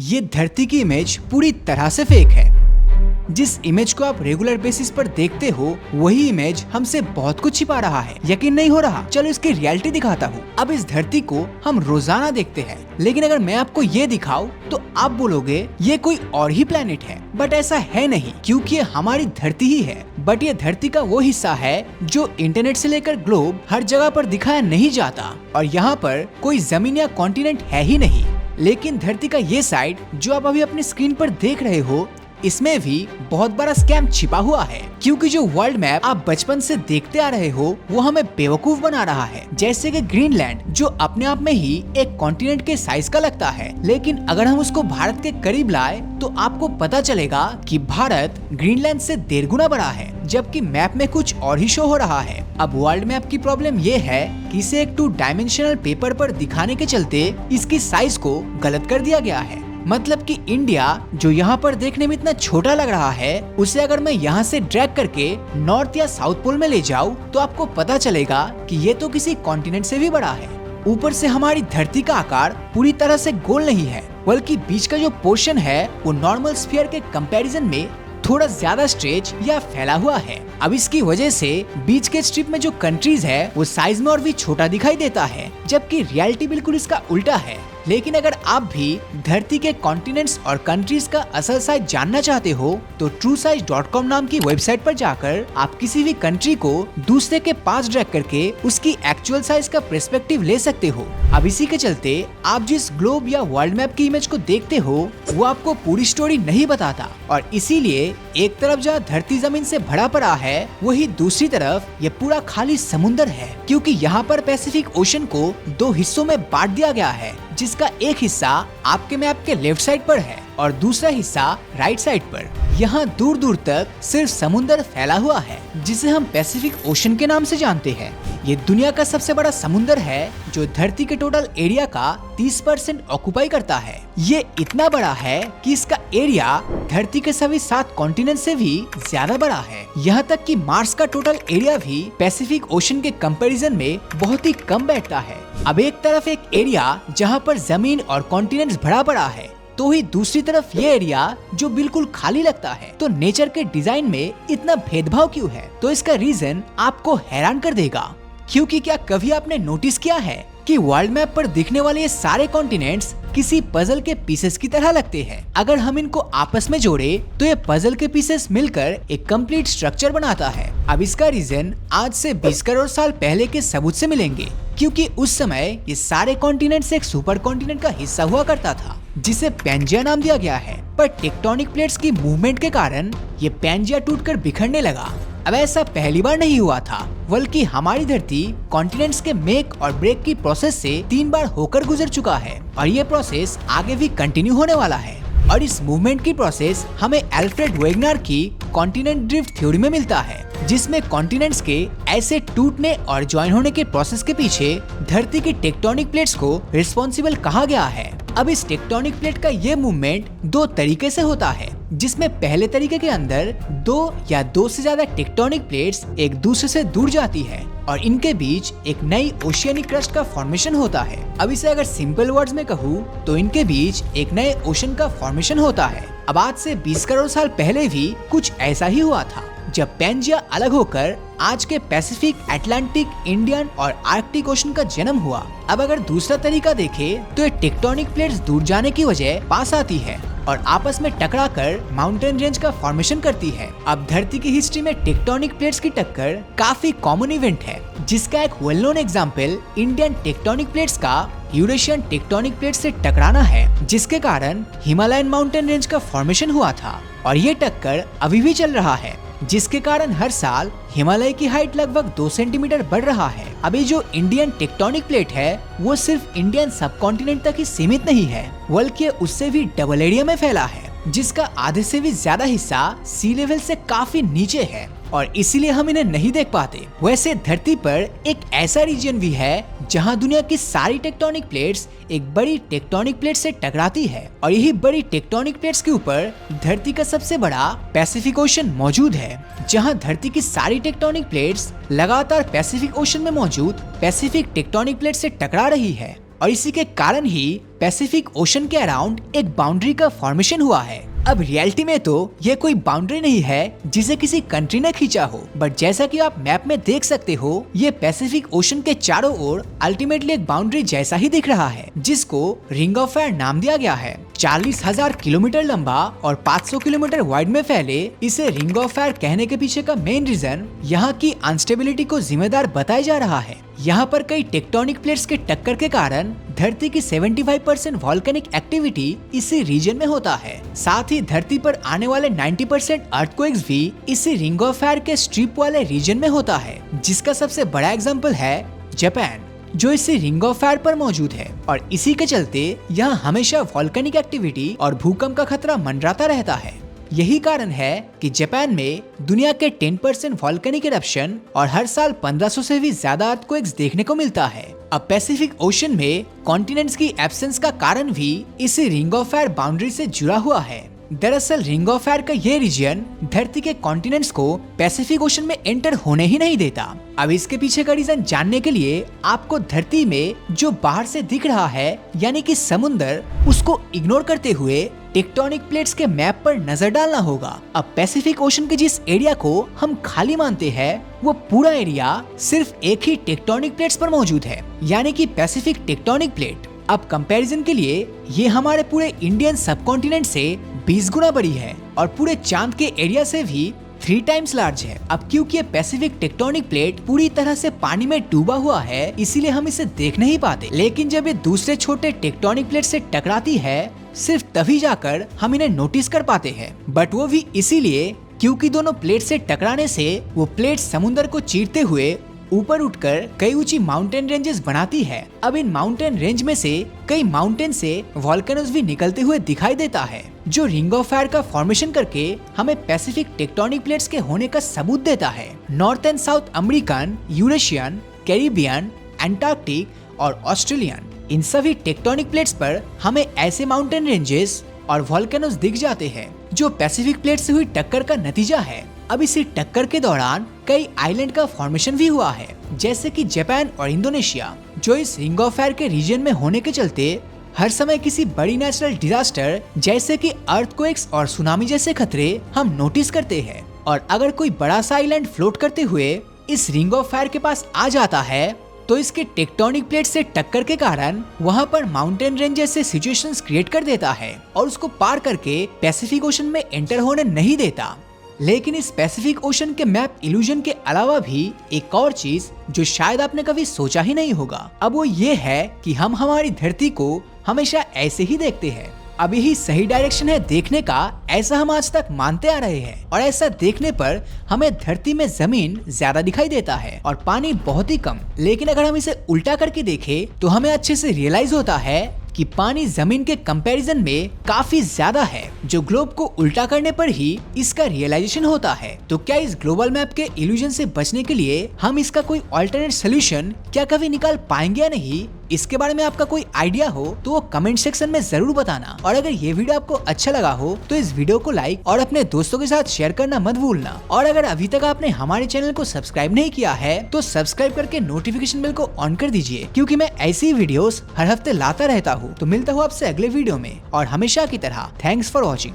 ये धरती की इमेज पूरी तरह से फेक है। जिस इमेज को आप रेगुलर बेसिस पर देखते हो वही इमेज हमसे बहुत कुछ छिपा रहा है। यकीन नहीं हो रहा? चलो इसकी रियलिटी दिखाता हूँ। अब इस धरती को हम रोजाना देखते हैं, लेकिन अगर मैं आपको ये दिखाऊं तो आप बोलोगे ये कोई और ही प्लेनेट है। बट ऐसा है नहीं, क्योंकि ये हमारी धरती ही है। बट ये धरती का वो हिस्सा है जो इंटरनेट से लेकर ग्लोब हर जगह पर दिखाया नहीं जाता, और यहाँ पर कोई जमीन या कॉन्टिनेंट है ही नहीं। लेकिन धरती का ये साइड जो आप अभी अपनी स्क्रीन पर देख रहे हो, इसमें भी बहुत बड़ा स्कैम छिपा हुआ है। क्योंकि जो वर्ल्ड मैप आप बचपन से देखते आ रहे हो वो हमें बेवकूफ बना रहा है। जैसे कि ग्रीनलैंड जो अपने आप में ही एक कॉन्टिनेंट के साइज का लगता है, लेकिन अगर हम उसको भारत के करीब लाए तो आपको पता चलेगा कि भारत ग्रीनलैंड से 1.5 गुना बड़ा है, जबकि मैप में कुछ और ही शो हो रहा है। अब वर्ल्ड मैप की प्रॉब्लम ये है कि इसे एक 2 डायमेंशनल पेपर पर दिखाने के चलते इसकी साइज को गलत कर दिया गया है। मतलब कि इंडिया जो यहाँ पर देखने में इतना छोटा लग रहा है, उसे अगर मैं यहाँ से ड्रैग करके नॉर्थ या साउथ पोल में ले जाऊँ तो आपको पता चलेगा कि ये तो किसी कॉन्टिनेंट से भी बड़ा है। ऊपर से हमारी धरती का आकार पूरी तरह से गोल नहीं है, बल्कि बीच का जो पोर्शन है वो नॉर्मल स्फीयर के कंपैरिजन में थोड़ा ज्यादा स्ट्रेच या फैला हुआ है। अब इसकी वजह से बीच के स्ट्रिप में जो कंट्रीज है वो साइज में और भी छोटा दिखाई देता है, जबकि रियलिटी बिल्कुल इसका उल्टा है। लेकिन अगर आप भी धरती के कॉन्टिनेंट्स और कंट्रीज का असल साइज जानना चाहते हो तो truesize.com नाम की वेबसाइट पर जाकर आप किसी भी कंट्री को दूसरे के पास ड्रैग करके उसकी एक्चुअल साइज का पर्सपेक्टिव ले सकते हो। अब इसी के चलते आप जिस ग्लोब या वर्ल्ड मैप की इमेज को देखते हो वो आपको पूरी स्टोरी नहीं बताता, और इसीलिए एक तरफ जहाँ धरती जमीन से भरा पड़ा है वही दूसरी तरफ ये पूरा खाली समुंदर है। क्योंकि यहाँ पर पैसिफिक ओशन को 2 हिस्सों में बांट दिया गया है, जिसका एक हिस्सा आपके मैप के लेफ्ट साइड पर है और दूसरा हिस्सा राइट साइड पर। यहाँ दूर दूर तक सिर्फ समुंदर फैला हुआ है, जिसे हम पैसिफिक ओशन के नाम से जानते हैं। ये दुनिया का सबसे बड़ा समुंदर है जो धरती के टोटल एरिया का 30% ऑक्युपाई करता है। ये इतना बड़ा है कि इसका एरिया धरती के सभी 7 कॉन्टिनेंट से भी ज्यादा बड़ा है। यहाँ तक कि मार्स का टोटल एरिया भी पैसिफिक ओशन के कंपैरिजन में बहुत ही कम बैठता है। अब एक तरफ एक एरिया जहाँ पर जमीन और कॉन्टिनेंट्स भरा पड़ा है, तो ही दूसरी तरफ ये एरिया जो बिल्कुल खाली लगता है। तो नेचर के डिजाइन में इतना भेदभाव क्यों है? तो इसका रीजन आपको हैरान कर देगा। क्योंकि क्या कभी आपने नोटिस किया है कि वर्ल्ड मैप पर दिखने वाले ये सारे कॉन्टिनेंट्स किसी पजल के पीसेस की तरह लगते हैं। अगर हम इनको आपस में जोड़े तो ये पजल के पीसेस मिलकर एक कंप्लीट स्ट्रक्चर बनाता है। अब इसका रीजन आज से 20 करोड़ साल पहले के सबूत से मिलेंगे, क्योंकि उस समय ये सारे कॉन्टिनेंट्स एक सुपर कॉन्टिनेंट का हिस्सा हुआ करता था, जिसे पैंजिया नाम दिया गया है। पर टेक्टोनिक प्लेट्स की मूवमेंट के कारण ये पैंजिया टूटकर बिखरने लगा। अब ऐसा पहली बार नहीं हुआ था, बल्कि हमारी धरती कॉन्टिनेंट्स के मेक और ब्रेक की प्रोसेस से 3 बार होकर गुजर चुका है, और ये प्रोसेस आगे भी कंटिन्यू होने वाला है। और इस मूवमेंट की प्रोसेस हमें एल्फ्रेड वेगनर की कॉन्टिनेंट ड्रिफ्ट थ्योरी में मिलता है, जिसमें कॉन्टिनेंट्स के ऐसे टूटने और ज्वाइन होने के प्रोसेस के पीछे धरती की टेक्टोनिक प्लेट्स को रिस्पॉन्सिबल कहा गया है। अब इस टेक्टोनिक प्लेट का ये मूवमेंट 2 तरीके से होता है, जिसमें पहले तरीके के अंदर 2 या 2 से ज्यादा टेक्टोनिक प्लेट्स एक दूसरे से दूर जाती है और इनके बीच एक नई ओशियनिक क्रस्ट का फॉर्मेशन होता है। अब इसे अगर सिंपल वर्ड्स में कहूँ तो इनके बीच एक नए ओशन का फॉर्मेशन होता है। अब आज से 20 करोड़ साल पहले भी कुछ ऐसा ही हुआ था, जब पैंजिया अलग होकर आज के पैसिफिक, अटलांटिक, इंडियन और आर्कटिक ओशन का जन्म हुआ। अब अगर दूसरा तरीका देखें तो ये टेक्टोनिक प्लेट्स दूर जाने की वजह पास आती है और आपस में टकराकर माउंटेन रेंज का फॉर्मेशन करती है। अब धरती की हिस्ट्री में टेक्टोनिक प्लेट्स की टक्कर काफी कॉमन इवेंट है, जिसका एक well known example Indian tectonic plates का यूरेशियन टेक्टोनिक प्लेट से टकराना है, जिसके कारण हिमालयन माउंटेन रेंज का फॉर्मेशन हुआ था। और ये टक्कर अभी भी चल रहा है, जिसके कारण हर साल हिमालय की हाइट लगभग 2 सेंटीमीटर बढ़ रहा है। अभी जो इंडियन टेक्टोनिक प्लेट है वो सिर्फ इंडियन सब कॉन्टिनेंट तक ही सीमित नहीं है, बल्कि उससे भी डबल एरिया में फैला है, जिसका आधे से भी ज्यादा हिस्सा सी लेवल से काफी नीचे है, और इसीलिए हम इन्हें नहीं देख पाते। वैसे धरती पर एक ऐसा रीजन भी है जहां दुनिया की सारी टेक्टोनिक प्लेट्स एक बड़ी टेक्टोनिक प्लेट से टकराती है, और यही बड़ी टेक्टोनिक प्लेट्स के ऊपर धरती का सबसे बड़ा पैसिफिक ओशन मौजूद है, जहां धरती की सारी टेक्टोनिक प्लेट्स लगातार पैसिफिक ओशन में मौजूद पैसिफिक टेक्टोनिक प्लेट से टकरा रही है। और इसी के कारण ही पैसिफिक ओशन के अराउंड एक बाउंड्री का फॉर्मेशन हुआ है। अब रियलिटी में तो ये कोई बाउंड्री नहीं है जिसे किसी कंट्री ने खींचा हो, बट जैसा कि आप मैप में देख सकते हो ये पैसिफिक ओशन के चारों ओर अल्टीमेटली एक बाउंड्री जैसा ही दिख रहा है, जिसको रिंग ऑफ फायर नाम दिया गया है। 40,000 किलोमीटर लंबा और 500 किलोमीटर वाइड में फैले इसे रिंग ऑफ फायर कहने के पीछे का मेन रीजन यहाँ की अनस्टेबिलिटी को जिम्मेदार बताया जा रहा है। यहाँ पर कई टेक्टोनिक प्लेट्स के टक्कर के कारण धरती की 75% वॉल्केनिक एक्टिविटी इसी रीजन में होता है। साथ ही धरती पर आने वाले 90% अर्थक्वेक्स भी इसी रिंग ऑफ फायर के स्ट्रिप वाले रीजन में होता है, जिसका सबसे बड़ा एग्जाम्पल है जापान, जो इसी रिंग ऑफ फायर पर मौजूद है। और इसी के चलते यहाँ हमेशा वॉल्केनिक एक्टिविटी और भूकंप का खतरा मंडराता रहता है। यही कारण है कि जापान में दुनिया के 10% वॉल्केनिक इरप्शन और हर साल 1500 से भी ज्यादा अर्थक्वेक्स देखने को मिलता है। अब पैसिफिक ओशन में कॉन्टिनेंट्स की एब्सेंस का कारण भी इसी रिंग ऑफ फायर बाउंड्री से जुड़ा हुआ है। दरअसल रिंग ऑफ फायर का ये रीजन धरती के कॉन्टिनेंट्स को पैसिफिक ओशन में एंटर होने ही नहीं देता। अब इसके पीछे का रीजन जानने के लिए आपको धरती में जो बाहर से दिख रहा है यानी कि समुंदर, उसको इग्नोर करते हुए टेक्टोनिक प्लेट्स के मैप पर नजर डालना होगा। अब पैसिफिक ओशन के जिस एरिया को हम खाली मानते हैं वो पूरा एरिया सिर्फ एक ही टेक्टोनिक प्लेट्स पर मौजूद है, यानी कि पैसिफिक टेक्टोनिक प्लेट। अब कंपैरिजन के लिए ये हमारे पूरे इंडियन सबकॉन्टिनेंट से 20 गुना बड़ी है और पूरे चांद के एरिया से भी 3 टाइम्स लार्ज है। अब क्योंकि ये पैसिफिक टेक्टोनिक प्लेट पूरी तरह से पानी में डूबा हुआ है, इसीलिए हम इसे देख नहीं पाते। लेकिन जब ये दूसरे छोटे टेक्टोनिक प्लेट से टकराती है, सिर्फ तभी जाकर हम इन्हें नोटिस कर पाते हैं। बट वो भी इसीलिए क्योंकि दोनों प्लेट से टकराने से वो प्लेट समुद्र को चीरते हुए ऊपर उठकर कई ऊंची माउंटेन रेंजेस बनाती है। अब इन माउंटेन रेंज में से कई माउंटेन से वॉल्केनोज भी निकलते हुए दिखाई देता है, जो रिंग ऑफ फायर का फॉर्मेशन करके हमें पैसिफिक टेक्टोनिक प्लेट्स के होने का सबूत देता है। North and south American, Eurasian, Caribbean, Antarctic और ऑस्ट्रेलियन, इन सभी टेक्टोनिक प्लेट्स पर हमें ऐसे माउंटेन रेंजेस और वॉल्केनोज दिख जाते हैं जो पैसिफिक प्लेट से हुई टक्कर का नतीजा है। अब इसी टक्कर के दौरान कई आइलैंड का फॉर्मेशन भी हुआ है, जैसे कि जापान और इंडोनेशिया, जो इस रिंग ऑफ फायर के रीजन में होने के चलते हर समय किसी बड़ी नेचुरल डिजास्टर जैसे कि अर्थक्वेक्स और सुनामी जैसे खतरे हम नोटिस करते हैं। और अगर कोई बड़ा सा आइलैंड फ्लोट करते हुए इस रिंग ऑफ फायर के पास आ जाता है, तो इसके टेक्टोनिक प्लेट से टक्कर के कारण वहाँ पर माउंटेन रेंज जैसे सिचुएशंस क्रिएट कर देता है और उसको पार करके पैसिफिक ओशन में एंटर होने नहीं देता। लेकिन इस पैसिफिक ओशन के मैप इल्यूजन के अलावा भी एक और चीज जो शायद आपने कभी सोचा ही नहीं होगा, अब वो ये है कि हम हमारी धरती को हमेशा ऐसे ही देखते हैं। अब यही सही डायरेक्शन है देखने का, ऐसा हम आज तक मानते आ रहे हैं। और ऐसा देखने पर हमें धरती में जमीन ज्यादा दिखाई देता है और पानी बहुत ही कम। लेकिन अगर हम इसे उल्टा करके देखें तो हमें अच्छे से रियलाइज होता है कि पानी जमीन के कंपैरिजन में काफी ज्यादा है, जो ग्लोब को उल्टा करने पर ही इसका रियलाइजेशन होता है। तो क्या इस ग्लोबल मैप के इल्यूजन से बचने के लिए हम इसका कोई अल्टरनेट सोल्यूशन क्या कभी निकाल पाएंगे या नहीं, इसके बारे में आपका कोई आइडिया हो तो वो कमेंट सेक्शन में जरूर बताना। और अगर ये वीडियो आपको अच्छा लगा हो तो इस वीडियो को लाइक और अपने दोस्तों के साथ शेयर करना मत भूलना। और अगर अभी तक आपने हमारे चैनल को सब्सक्राइब नहीं किया है तो सब्सक्राइब करके नोटिफिकेशन बेल को ऑन कर दीजिए, क्योंकि मैं ऐसी वीडियोस हर हफ्ते लाता रहता हूँ। तो मिलता हूँ आपसे अगले वीडियो में, और हमेशा की तरह थैंक्स फॉर वॉचिंग।